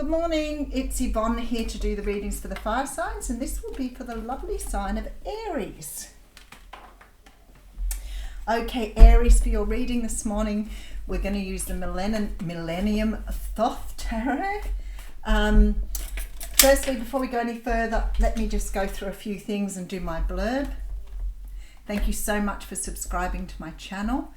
Good morning, it's Yvonne here to do the readings for the fire signs, and this will be for the lovely sign of Aries. Okay, Aries, for your reading this morning, we're going to use the Millennium Thoth Tarot. Firstly, before we go any further, let me just go through a few things and do my blurb. Thank you so much for subscribing to my channel.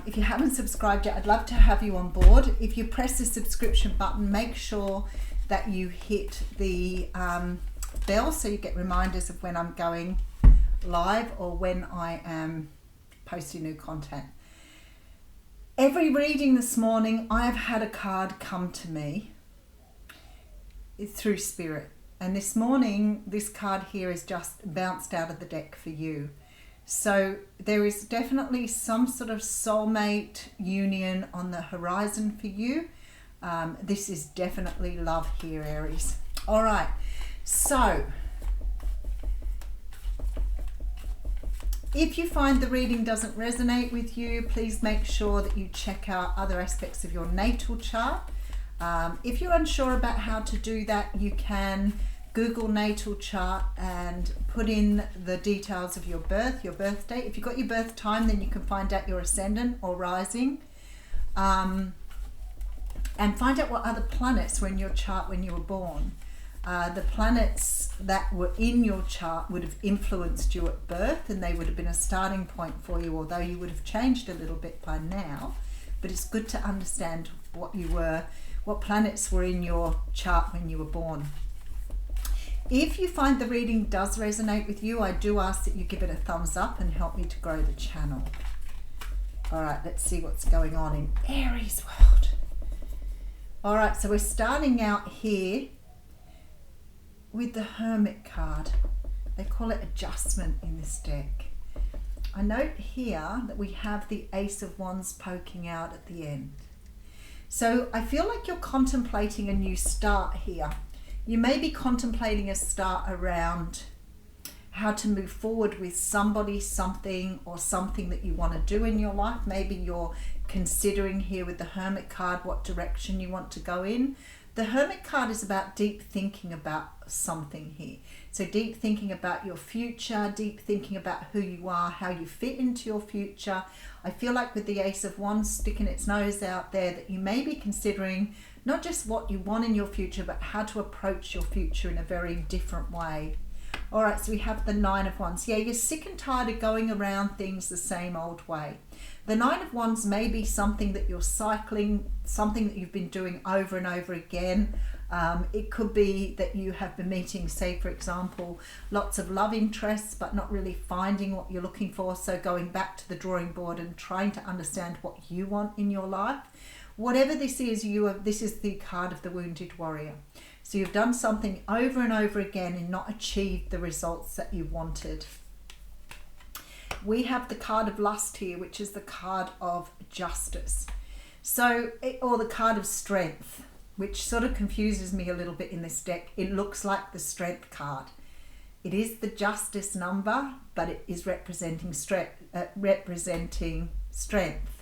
If you haven't subscribed yet, I'd love to have you on board. If you press the subscription button, make sure that you hit the bell so you get reminders of when I'm going live or when I am posting new content. Every reading this morning, I have had a card come to me through spirit. And this morning, this card here is just bounced out of the deck for you. So there is definitely some sort of soulmate union on the horizon for you. This is definitely love here, Aries. All right, so if you find the reading doesn't resonate with you, please make sure that you check out other aspects of your natal chart. If you're unsure about how to do that, you can Google natal chart and put in the details of your birth, your birth date. If you've got your birth time, then you can find out your ascendant or rising, and find out what other planets were in your chart when you were born. The planets that were in your chart would have influenced you at birth, and they would have been a starting point for you, although you would have changed a little bit by now. But it's good to understand what planets were in your chart when you were born. If you find the reading does resonate with you, I do ask that you give it a thumbs up and help me to grow the channel. All right, let's see what's going on in Aries world. All right, so we're starting out here with the Hermit card. They call it adjustment in this deck. I note here that we have the Ace of Wands poking out at the end. So I feel like you're contemplating a new start here. You may be contemplating a start around how to move forward with somebody, something, or something that you want to do in your life. Maybe you're considering here with the Hermit card what direction you want to go in. The Hermit card is about deep thinking about something here. So deep thinking about your future, deep thinking about who you are, how you fit into your future. I feel like with the Ace of Wands sticking its nose out there, that you may be considering not just what you want in your future, but how to approach your future in a very different way. All right, so we have the Nine of Wands. Yeah, you're sick and tired of going around things the same old way. The Nine of Wands may be something that you're cycling, something that you've been doing over and over again. It could be that you have been meeting, say, for example, lots of love interests, but not really finding what you're looking for. So going back to the drawing board and trying to understand what you want in your life. Whatever this is, this is the card of the Wounded Warrior. So you've done something over and over again and not achieved the results that you wanted. We have the card of Lust here, which is the card of Justice. Or the card of Strength, which sort of confuses me a little bit in this deck. It looks like the Strength card. It is the Justice number, but it is representing strength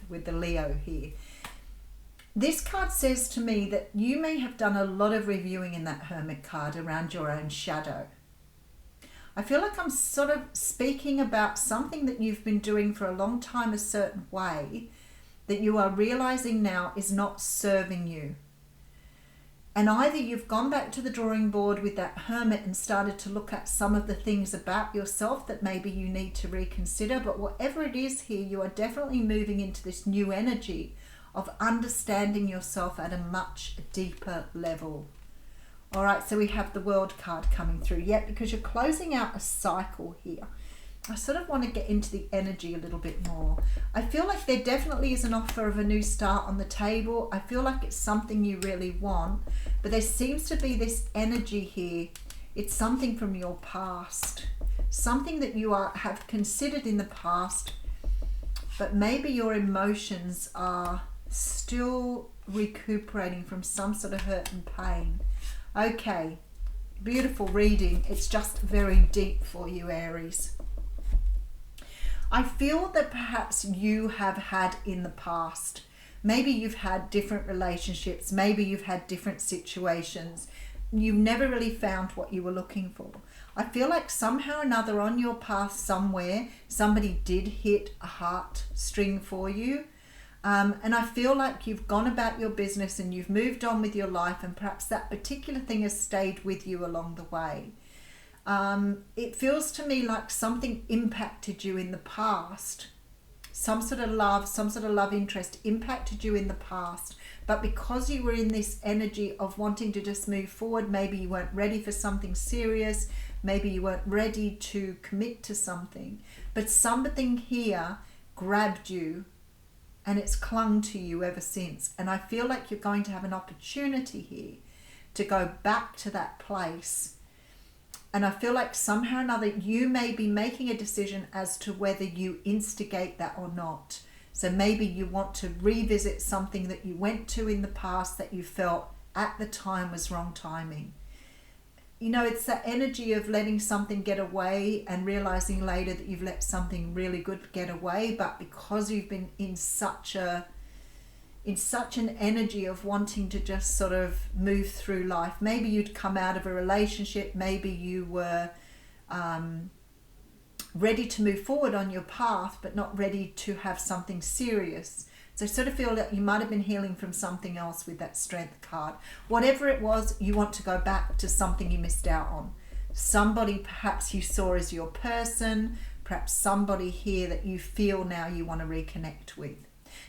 with the Leo here. This card says to me that you may have done a lot of reviewing in that Hermit card around your own shadow. I feel like I'm sort of speaking about something that you've been doing for a long time a certain way that you are realizing now is not serving you. And either you've gone back to the drawing board with that Hermit and started to look at some of the things about yourself that maybe you need to reconsider, but whatever it is here, you are definitely moving into this new energy of understanding yourself at a much deeper level. All right, so we have the World card coming through. Yeah, because you're closing out a cycle here. I sort of want to get into the energy a little bit more. I feel like there definitely is an offer of a new start on the table. I feel like it's something you really want, but there seems to be this energy here. It's something from your past, something that you have considered in the past, but maybe your emotions are still recuperating from some sort of hurt and pain. Okay, beautiful reading. It's just very deep for you, Aries. I feel that perhaps you have had in the past Maybe you've had different relationships. Maybe you've had different situations. You never really found what you were looking for. I feel like somehow or another on your path somewhere, somebody did hit a heartstring for you. And I feel like you've gone about your business and you've moved on with your life, and perhaps that particular thing has stayed with you along the way. It feels to me like something impacted you in the past. Some sort of love interest impacted you in the past. But because you were in this energy of wanting to just move forward, maybe you weren't ready for something serious, maybe you weren't ready to commit to something, but something here grabbed you and it's clung to you ever since. And I feel like you're going to have an opportunity here to go back to that place. And I feel like somehow or another you may be making a decision as to whether you instigate that or not. So maybe you want to revisit something that you went to in the past that you felt at the time was wrong timing. You know, it's that energy of letting something get away and realizing later that you've let something really good get away, but because you've been in such an energy of wanting to just sort of move through life. Maybe you'd come out of a relationship, maybe you were ready to move forward on your path, but not ready to have something serious. So I sort of feel that you might have been healing from something else with that Strength card. Whatever it was, you want to go back to something you missed out on. Somebody perhaps you saw as your person, perhaps somebody here that you feel now you want to reconnect with.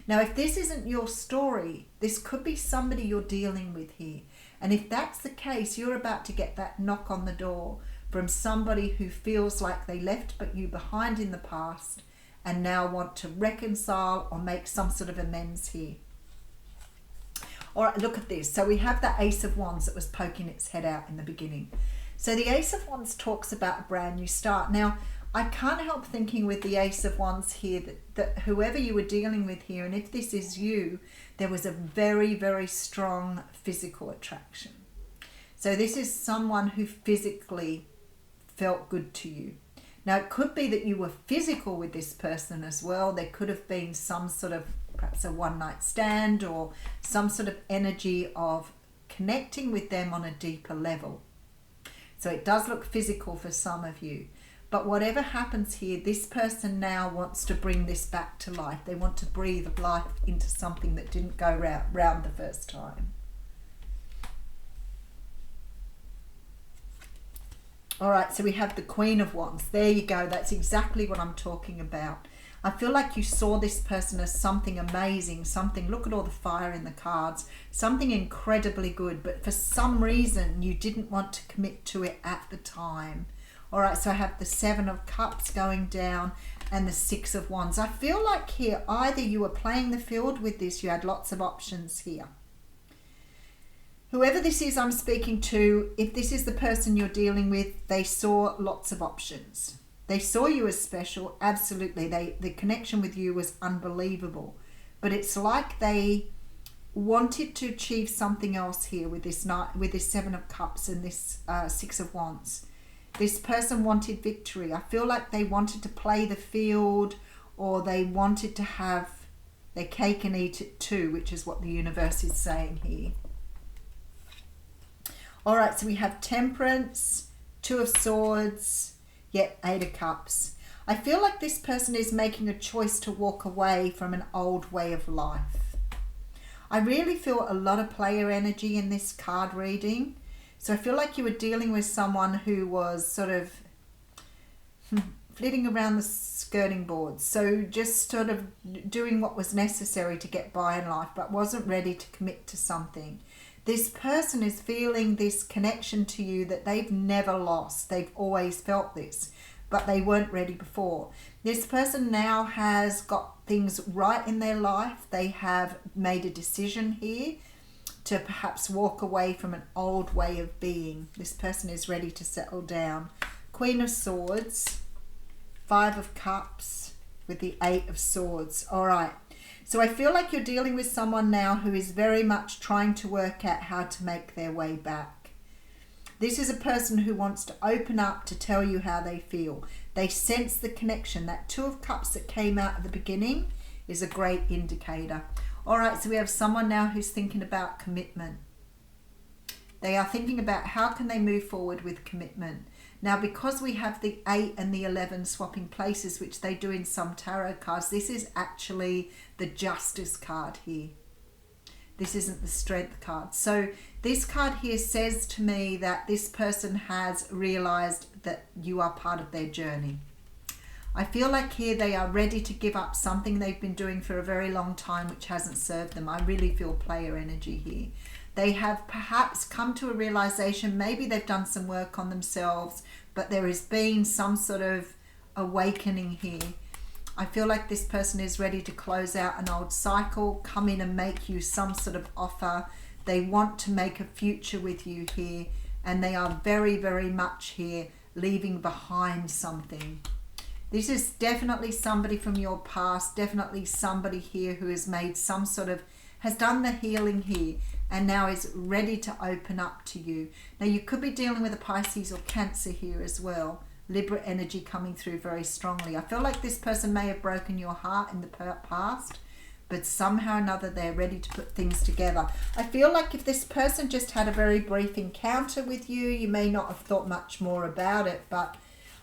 Now, if this isn't your story, this could be somebody you're dealing with here. And if that's the case, you're about to get that knock on the door from somebody who feels like they left you behind in the past and now want to reconcile or make some sort of amends here. All right, look at this. So we have the Ace of Wands that was poking its head out in the beginning. So the Ace of Wands talks about a brand new start. Now, I can't help thinking with the Ace of Wands here that whoever you were dealing with here, and if this is you, there was a very, very strong physical attraction. So this is someone who physically felt good to you. Now, it could be that you were physical with this person as well. There could have been some sort of, perhaps a one-night stand or some sort of energy of connecting with them on a deeper level. So it does look physical for some of you. But whatever happens here, this person now wants to bring this back to life. They want to breathe life into something that didn't go round the first time. All right, so we have the Queen of Wands. There you go. That's exactly what I'm talking about. I feel like you saw this person as something amazing, something, look at all the fire in the cards, something incredibly good, but for some reason you didn't want to commit to it at the time. All right, so I have the Seven of Cups going down and the Six of Wands. I feel like here either you were playing the field with this, you had lots of options here. Whoever this is I'm speaking to, if this is the person you're dealing with, they saw lots of options. They saw you as special, absolutely. The connection with you was unbelievable. But it's like they wanted to achieve something else here with this Seven of Cups and this Six of Wands. This person wanted victory. I feel like they wanted to play the field, or they wanted to have their cake and eat it too, which is what the universe is saying here. All right, so we have Temperance, Two of Swords, yet Eight of Cups. I feel like this person is making a choice to walk away from an old way of life. I really feel a lot of player energy in this card reading. So I feel like you were dealing with someone who was sort of flitting around the skirting board. So just sort of doing what was necessary to get by in life, but wasn't ready to commit to something. This person is feeling this connection to you that they've never lost. They've always felt this, but they weren't ready before. This person now has got things right in their life. They have made a decision here to perhaps walk away from an old way of being. This person is ready to settle down. Queen of Swords, Five of Cups with the Eight of Swords. All right. So I feel like you're dealing with someone now who is very much trying to work out how to make their way back. This is a person who wants to open up to tell you how they feel. They sense the connection. That Two of Cups that came out at the beginning is a great indicator. All right, so we have someone now who's thinking about commitment. They are thinking about how can they move forward with commitment. Now, because we have the 8 and the 11 swapping places, which they do in some tarot cards, this is actually the Justice card here. This isn't the Strength card. So this card here says to me that this person has realized that you are part of their journey. I feel like here they are ready to give up something they've been doing for a very long time which hasn't served them. I really feel player energy here. They have perhaps come to a realization, maybe they've done some work on themselves, but there has been some sort of awakening here. I feel like this person is ready to close out an old cycle, come in and make you some sort of offer. They want to make a future with you here, and they are very, very much here leaving behind something. This is definitely somebody from your past, definitely somebody here who has made some sort of, has done the healing here and now is ready to open up to you. Now you could be dealing with a Pisces or Cancer here as well. Libra energy coming through very strongly. I feel like this person may have broken your heart in the past, but somehow or another they're ready to put things together. I feel like if this person just had a very brief encounter with you, you may not have thought much more about it, but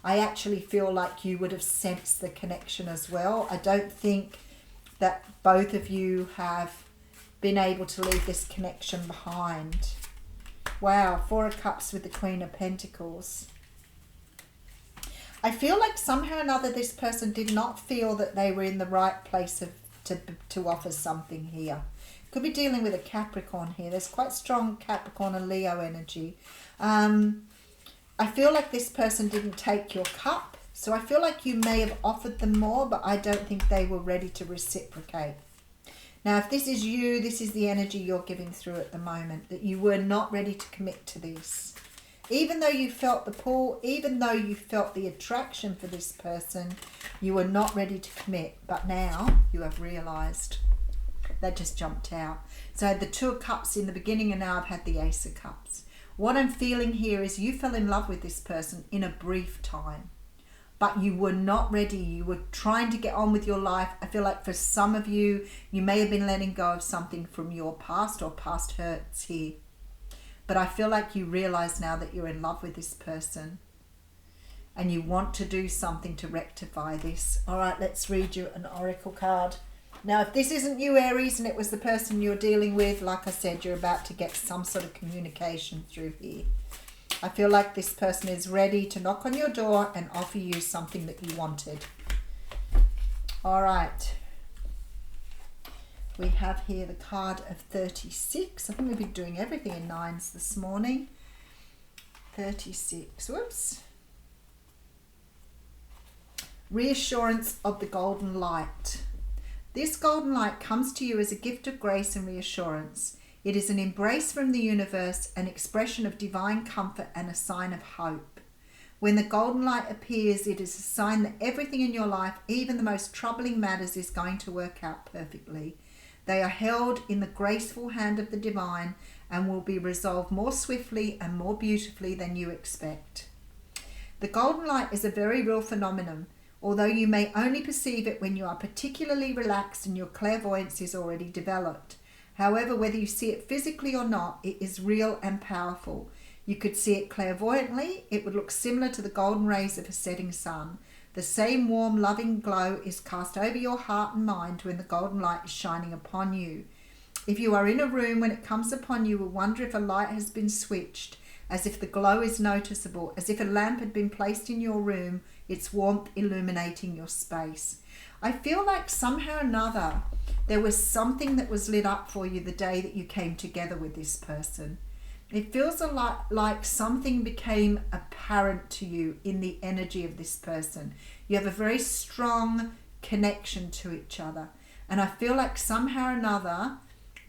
I actually feel like you would have sensed the connection as well. I don't think that both of you have been able to leave this connection behind. Wow, 4 of Cups with the Queen of Pentacles. I feel like somehow or another this person did not feel that they were in the right place to offer something here. Could be dealing with a Capricorn here. There's quite strong Capricorn and Leo energy. I feel like this person didn't take your cup. So I feel like you may have offered them more, but I don't think they were ready to reciprocate. Now, if this is you, this is the energy you're giving through at the moment, that you were not ready to commit to this. Even though you felt the pull, even though you felt the attraction for this person, you were not ready to commit. But now you have realized. That just jumped out. So I had the 2 of Cups in the beginning, and now I've had the Ace of Cups. What I'm feeling here is you fell in love with this person in a brief time, but you were not ready. You were trying to get on with your life. I feel like for some of you, you may have been letting go of something from your past or past hurts here. But I feel like you realize now that you're in love with this person and you want to do something to rectify this. All right, let's read you an oracle card. Now, if this isn't you, Aries, and it was the person you're dealing with, like I said, you're about to get some sort of communication through here. I feel like this person is ready to knock on your door and offer you something that you wanted. All right. We have here the card of 36. I think we've been doing everything in 9s this morning. 36. Whoops. Reassurance of the golden light. This golden light comes to you as a gift of grace and reassurance. It is an embrace from the universe, an expression of divine comfort and a sign of hope. When the golden light appears, it is a sign that everything in your life, even the most troubling matters, is going to work out perfectly. They are held in the graceful hand of the divine and will be resolved more swiftly and more beautifully than you expect. The golden light is a very real phenomenon, although you may only perceive it when you are particularly relaxed and your clairvoyance is already developed. However, whether you see it physically or not, it is real and powerful. You could see it clairvoyantly. It would look similar to the golden rays of a setting sun. The same warm, loving glow is cast over your heart and mind when the golden light is shining upon you. If you are in a room when it comes upon you, will wonder if a light has been switched, as if the glow is noticeable, as if a lamp had been placed in your room, its warmth illuminating your space. I feel like somehow or another there was something that was lit up for you the day that you came together with this person. It feels a lot like something became apparent to you in the energy of this person. You have a very strong connection to each other. And I feel like somehow or another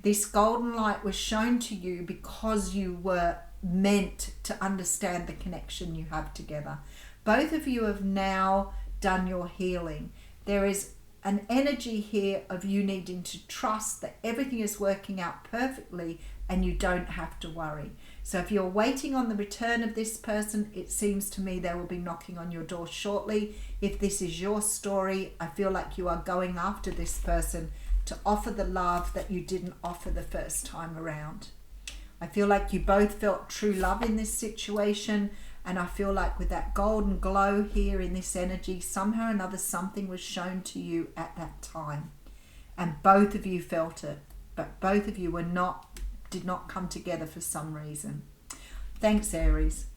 this golden light was shown to you because you were meant to understand the connection you have together. Both of you have now done your healing. There is an energy here of you needing to trust that everything is working out perfectly and you don't have to worry. So if you're waiting on the return of this person, it seems to me they will be knocking on your door shortly. If this is your story, I feel like you are going after this person to offer the love that you didn't offer the first time around. I feel like you both felt true love in this situation, and I feel like with that golden glow here in this energy, somehow or another something was shown to you at that time. And both of you felt it, but both of you did not come together for some reason. Thanks, Aries.